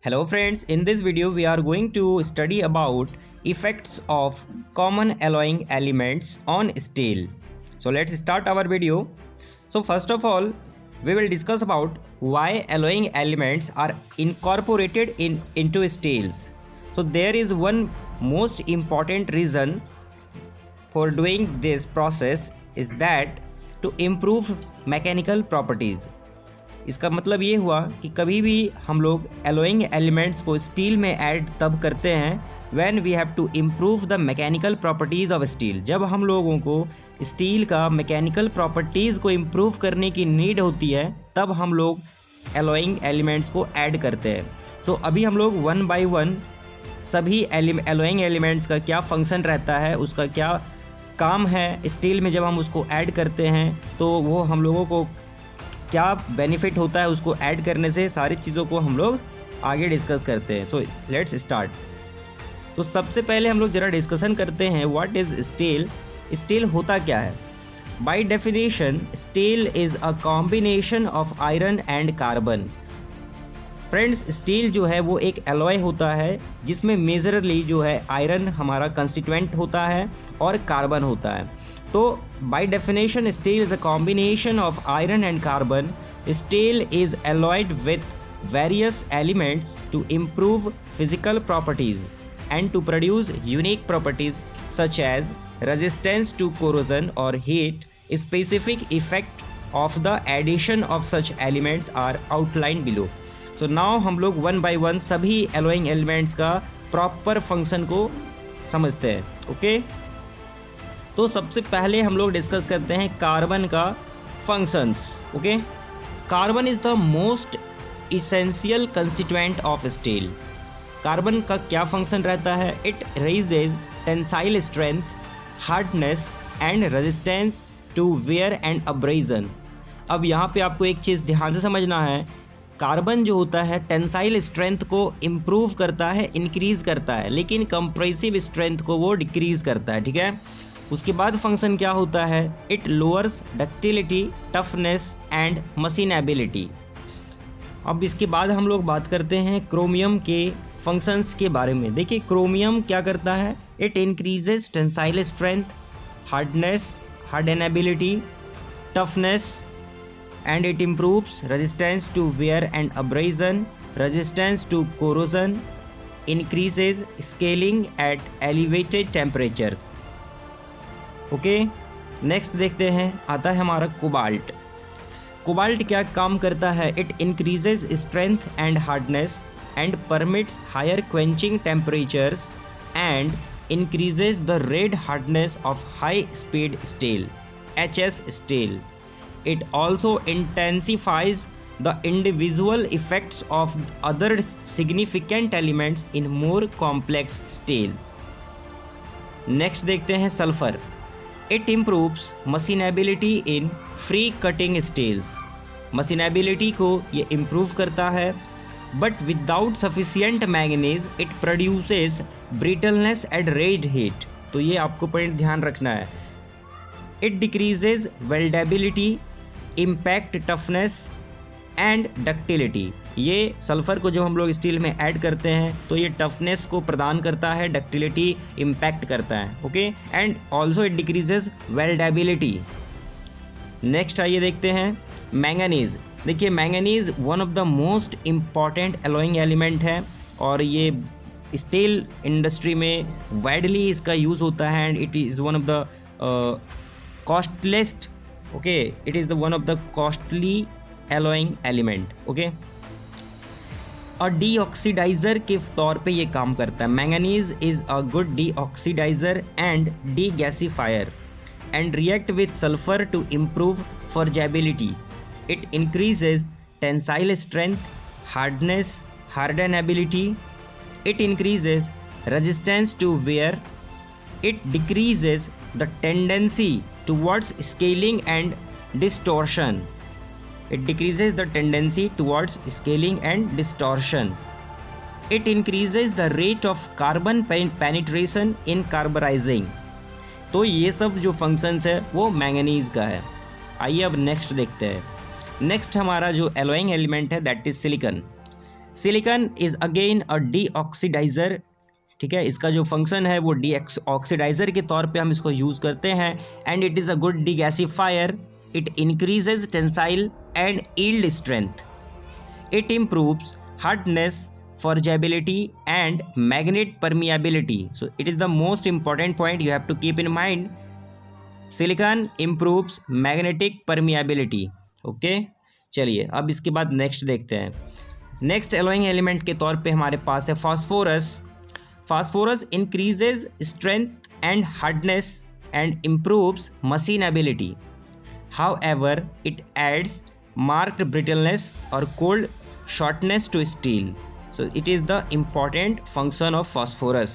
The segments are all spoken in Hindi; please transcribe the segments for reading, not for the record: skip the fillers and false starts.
Hello friends, in this video we are going to study about effects of common alloying elements on steel. So let's start our video. So first of all, we will discuss about why alloying elements are incorporated into steels. So there is one most important reason for doing this process is that to improve mechanical properties. इसका मतलब ये हुआ कि कभी भी हम लोग एलोइंग एलिमेंट्स को स्टील में ऐड तब करते हैं when we have to improve the mechanical properties of steel. जब हम लोगों को स्टील का मैकेनिकल प्रॉपर्टीज़ को इम्प्रूव करने की नीड होती है तब हम लोग एलोइंग एलिमेंट्स को ऐड करते हैं। सो अभी हम लोग वन बाय वन सभी एलोइंग एलिमेंट्स का क्या फंक्शन रहता है, उसका क्या काम है स्टील में, जब हम उसको ऐड करते हैं तो वो हम लोगों को क्या बेनिफिट होता है उसको ऐड करने से, सारी चीज़ों को हम लोग आगे डिस्कस करते हैं। So let's start. तो सबसे पहले हम लोग ज़रा डिस्कशन करते हैं व्हाट इज़ स्टील। स्टील होता क्या है? Bye definition steel is a combination of iron and carbon. Friends, steel जो है वो एक एलॉय होता है जिसमें मेजरली जो है आयरन हमारा कंस्टिट्यूएंट होता है और कार्बन होता है। तो by definition steel is a combination of iron and carbon. Steel is alloyed with various elements to improve physical properties and to produce unique properties such as resistance to corrosion or heat. Specific effect of the addition of such elements are outlined below. So now हम लोग वन बाय वन सभी एलोइंग एलिमेंट्स का प्रॉपर फंक्शन को समझते हैं। ओके, तो सबसे पहले हम लोग डिस्कस करते हैं कार्बन का functions. Okay, carbon is the most essential constituent of steel. Carbon का क्या फंक्शन रहता है? It raises tensile strength, hardness and resistance to wear and abrasion. अब यहाँ पे आपको एक चीज़ ध्यान से समझना है, कार्बन जो होता है टेंसाइल स्ट्रेंथ को इम्प्रूव करता है, इंक्रीज़ करता है, लेकिन कंप्रेसिव स्ट्रेंथ को वो डिक्रीज़ करता है। ठीक है, उसके बाद फंक्शन क्या होता है? It lowers ductility, toughness and machinability. अब इसके बाद हम लोग बात करते हैं क्रोमियम के फंक्शंस के बारे में। देखिए क्रोमियम क्या करता है? It increases tensile strength, hardness, hardenability, toughness and it improves resistance to wear and abrasion, resistance to corrosion, increases scaling at elevated temperatures. Okay, next देखते हैं, आता है हमारा कोबाल्ट। कोबाल्ट क्या काम करता है? It increases strength and hardness and permits higher quenching temperatures and increases the red hardness of high speed steel HS steel. It also intensifies the individual effects of other significant elements in more complex steels. Next देखते हैं sulphur. It improves machinability in free cutting steels. machinability को ये improve करता है, but without sufficient manganese it produces brittleness at red heat। तो ये आपको पॉइंट ध्यान रखना है। it decreases weldability, impact toughness and ductility। ये सल्फ़र को जब हम लोग स्टील में ऐड करते हैं तो ये टफनेस को प्रदान करता है, डक्टिलिटी इम्पैक्ट करता है। Okay, and also it decreases weldability. Next आइए देखते हैं मैंगनीज़। देखिए manganese one of the most important alloying element है और ये स्टील इंडस्ट्री में वाइडली इसका यूज़ होता है and it is one of the costlest. Okay, it is the one of the costly alloying element. Okay, और डीऑक्सीडाइज़र के तौर पे ये काम करता है। Manganese is a good deoxidiser and degasifier and react with sulfur to improve forgeability. It increases tensile strength, hardness, hardenability. It increases resistance to wear. It decreases the tendency towards scaling and distortion. It decreases the tendency towards scaling and distortion. It increases the rate of carbon penetration in carburizing. तो ये सब जो फंक्शंस है वो मैंगनीज़ का है। आइए अब नेक्स्ट देखते हैं। नेक्स्ट हमारा जो एलोइंग एलिमेंट है that is silicon. Silicon is again a deoxidiser, ठीक है, इसका जो फंक्शन है वो डीऑक्सीडाइजर के तौर पे हम इसको यूज़ करते हैं। And it is a good degasifier, it increases tensile and yield strength, it improves hardness, forgeability and magnet permeability. So it is the most important point you have to keep in mind. Silicon improves magnetic permeability. Okay, चलिए अब इसके बाद नेक्स्ट देखते हैं। नेक्स्ट एलोइंग एलिमेंट के तौर पे हमारे पास है phosphorus. Phosphorus increases strength and hardness and improves machinability. However it adds marked brittleness और cold shortness to steel. So it is the important function of phosphorus.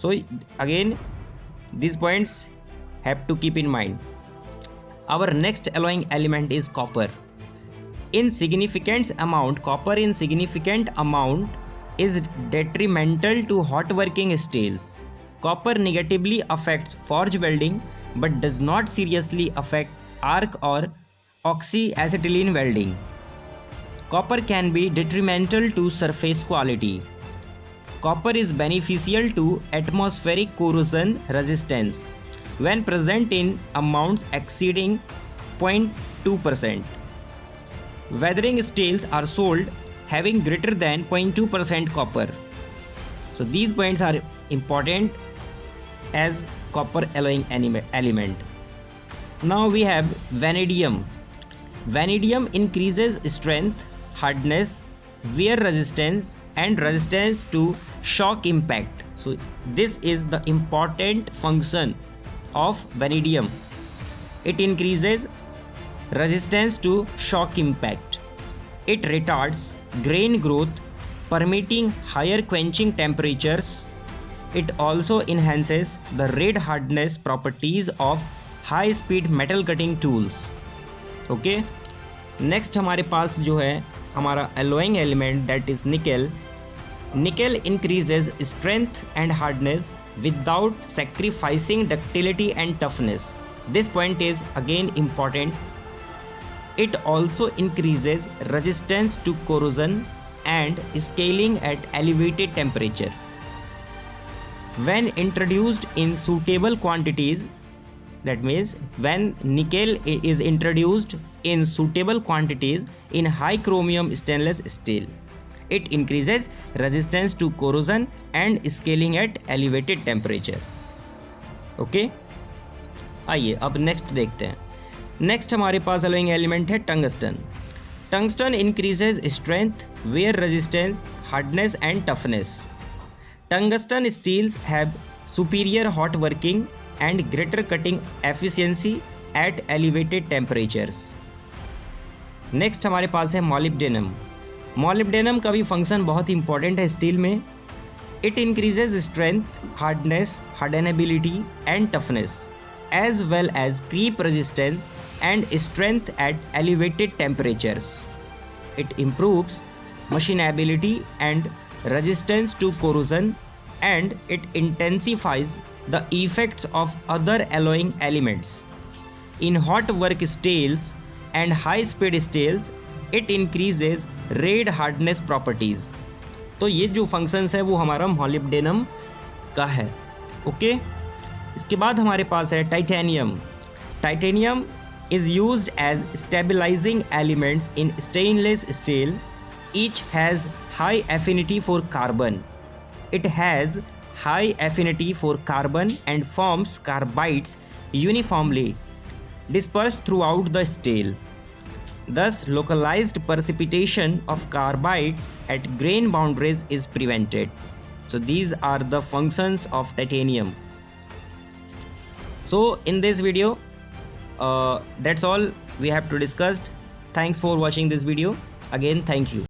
So again these points have to keep in mind. Our next alloying element is copper. Copper in significant amount is detrimental to hot working steels. Copper negatively affects forge welding but does not seriously affect arc or oxyacetylene welding. Copper can be detrimental to surface quality. Copper is beneficial to atmospheric corrosion resistance when present in amounts exceeding 0.2%. Weathering steels are sold having greater than 0.2% copper. So these points are important as copper alloying element. Now we have vanadium. Vanadium increases strength, hardness, wear resistance and resistance to shock impact. So this is the important function of vanadium. It increases resistance to shock impact. It retards grain growth, permitting higher quenching temperatures. It also enhances the red hardness properties of high speed metal cutting tools. Okay, next हमारे पास जो है हमारा alloying element that is nickel. Nickel increases strength and hardness without sacrificing ductility and toughness. This point is again important. It also increases resistance to corrosion and scaling at elevated temperature. When introduced in suitable quantities, that means when nickel is introduced in suitable quantities in high chromium stainless steel, it increases resistance to corrosion and scaling at elevated temperature. Okay, आइए अब नेक्स्ट देखते हैं. नेक्स्ट हमारे पास अलोइंग एलिमेंट है tungsten. Tungsten increases strength, wear resistance, hardness and toughness. Tungsten steels have superior hot working and greater cutting efficiency at elevated temperatures. Next हमारे पास है मॉलिब्डेनम. मॉलिब्डेनम का भी फंक्शन बहुत इंपॉर्टेंट है स्टील में. It increases strength, hardness, hardenability and toughness as well as creep resistance and strength at elevated temperatures. It improves machinability and resistance to corrosion and it intensifies the effects of other alloying elements. In hot work steels and high speed steels, it increases red hardness properties. तो ये जो फंक्शंस है वो हमारा मॉलिब्डेनम का है. ओके, इसके बाद हमारे पास है titanium. Titanium is used as stabilizing elements in stainless steel. Each has high affinity for carbon. It has high affinity for carbon and forms carbides uniformly dispersed throughout the steel. Thus, localized precipitation of carbides at grain boundaries is prevented. So these are the functions of titanium. So in this video, that's all we have to discuss. Thanks for watching this video. Again, thank you.